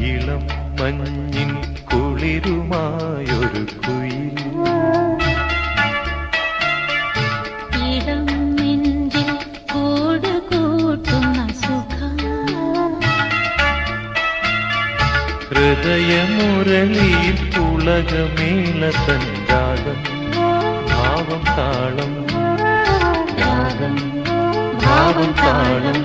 ഇളം മഞ്ഞിൻ കുളിരുമായൊരു കുയിൽ ഇളം നെഞ്ചിൽ കൂട് കൂട്ടുന്ന സുഖം ഹൃദയമുരളിയിൽ പുളകമേളതൻ രാഗം ഭാവം താളം രാഗം ഭാവം താളം